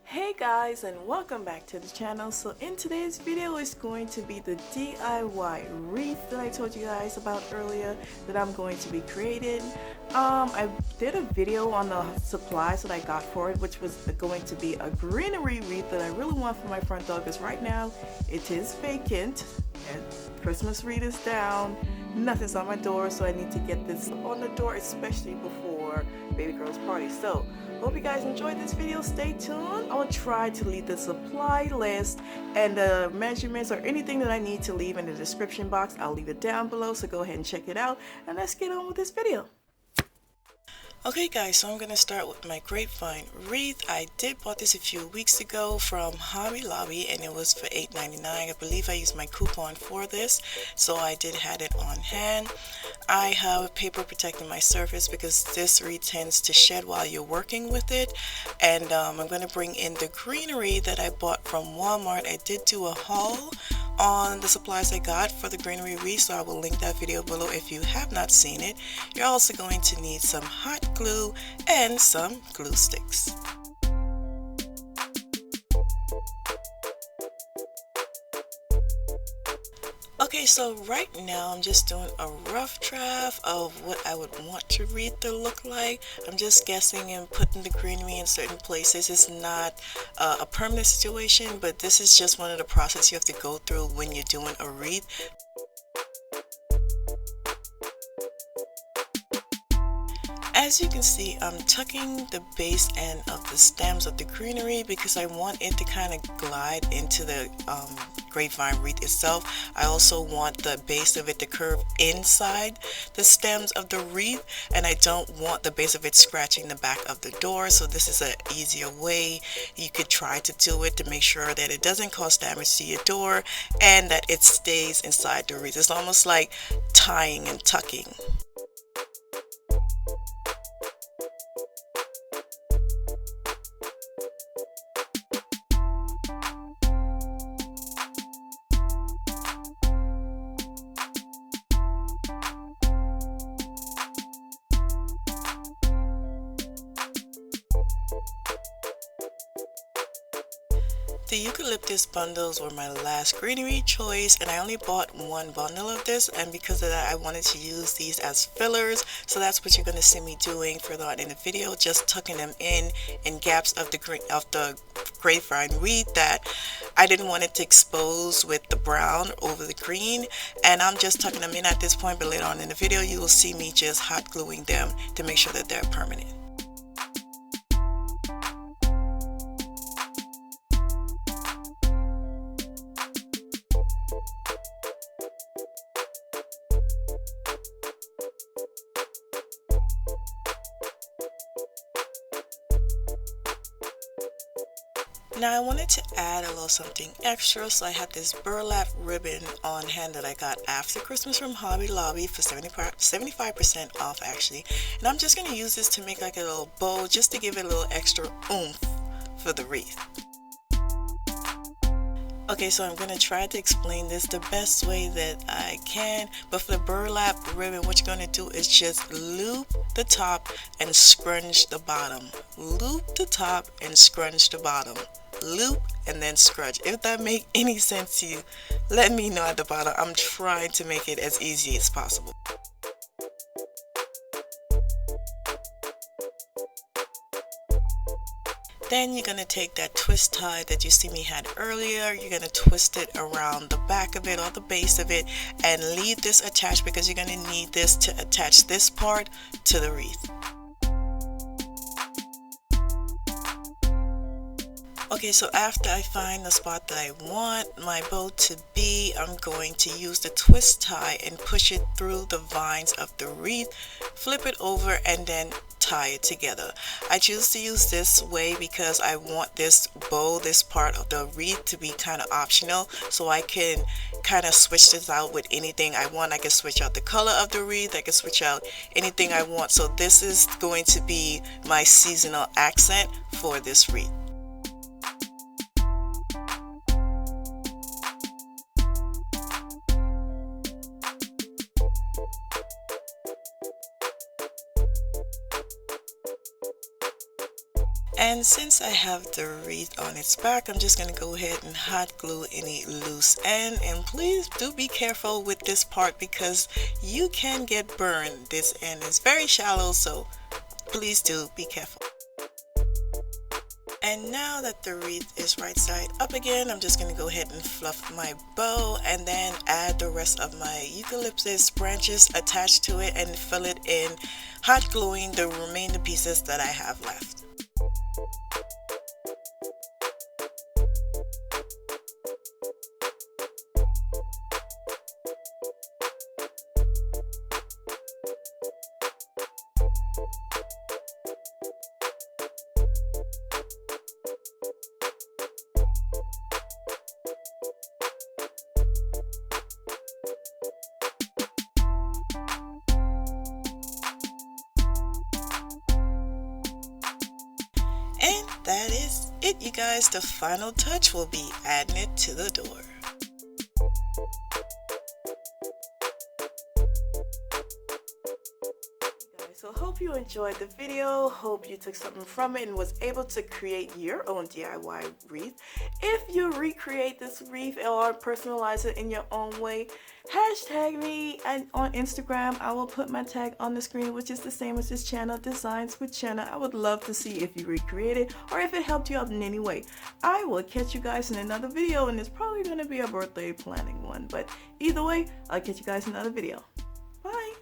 Hey guys, and welcome back to the channel. So in today's video is going to be the DIY wreath that I told you guys about earlier that I'm going to be creating. I did a video on the supplies that I got for it, which was going to be a greenery wreath that I really want for my front door, because right now it is vacant and Christmas wreath is down. Nothing's on my door, so I need to get this on the door, especially before baby girl's party. So hope you guys enjoyed this video. Stay tuned. I'll try to leave the supply list and the measurements or anything that I need to leave in the description box. I'll leave it down below, so go ahead and check it out, and let's get on with this video. Okay guys, so I'm going to start with my Grapevine wreath. I did bought this a few weeks ago from Hobby Lobby and it was for $8.99. I believe I used my coupon for this, so I did have it on hand. I have paper protecting my surface because this wreath tends to shed while you're working with it. And I'm going to bring in the greenery that I bought from Walmart. I did do a haul on the supplies I got for the greenery wreath, so I will link that video below if you have not seen it. You're also going to need some hot glue and some glue sticks. Okay, so right now I'm just doing a rough draft of what I would want your wreath to look like. I'm just guessing and putting the greenery in certain places. It's not a permanent situation, but this is just one of the processes you have to go through when you're doing a wreath. As you can see, I'm tucking the base end of the stems of the greenery because I want it to kind of glide into the grapevine wreath itself. I also want the base of it to curve inside the stems of the wreath, and I don't want the base of it scratching the back of the door. So this is an easier way you could try to do it to make sure that it doesn't cause damage to your door and that it stays inside the wreath. It's almost like tying and tucking. The eucalyptus bundles were my last greenery choice, and I only bought one bundle of this, and because of that I wanted to use these as fillers. So that's what you're going to see me doing further on in the video, just tucking them in gaps of the grapevine wreath that I didn't want it to expose with the brown over the green, and I'm just tucking them in at this point, but later on in the video you will see me just hot gluing them to make sure that they're permanent. Now I wanted to add a little something extra, so I had this burlap ribbon on hand that I got after Christmas from Hobby Lobby for 75% off actually, and I'm just going to use this to make like a little bow just to give it a little extra oomph for the wreath. Okay, so I'm going to try to explain this the best way that I can, but for the burlap ribbon, what you're going to do is just loop the top and scrunch the bottom. Loop the top and scrunch the bottom. Loop and then scrunch. If that make any sense to you, let me know at the bottom. I'm trying to make it as easy as possible. Then you're going to take that twist tie that you see me had earlier, you're going to twist it around the back of it or the base of it and leave this attached because you're going to need this to attach this part to the wreath. Okay, so after I find the spot that I want my bow to be, I'm going to use the twist tie and push it through the vines of the wreath, flip it over, and then tie it together. I choose to use this way because I want this bow, this part of the wreath, to be kind of optional, so I can kind of switch this out with anything I want. I can switch out the color of the wreath, I can switch out anything I want. So this is going to be my seasonal accent for this wreath. And since I have the wreath on its back, I'm just going to go ahead and hot glue any loose end. And please do be careful with this part because you can get burned. This end is very shallow, so please do be careful. And now that the wreath is right side up again, I'm just going to go ahead and fluff my bow and then add the rest of my eucalyptus branches attached to it and fill it in, hot gluing the remaining pieces that I have left. And that is it, you guys. The final touch will be adding it to the door. So hope you enjoyed the video, hope you took something from it and was able to create your own DIY wreath. If you recreate this wreath or personalize it in your own way, hashtag me and on Instagram. I will put my tag on the screen, which is the same as this channel, Designs with Jenna. I would love to see if you recreate it or if it helped you out in any way. I will catch you guys in another video, and it's probably going to be a birthday planning one, but either way, I'll catch you guys in another video. Bye!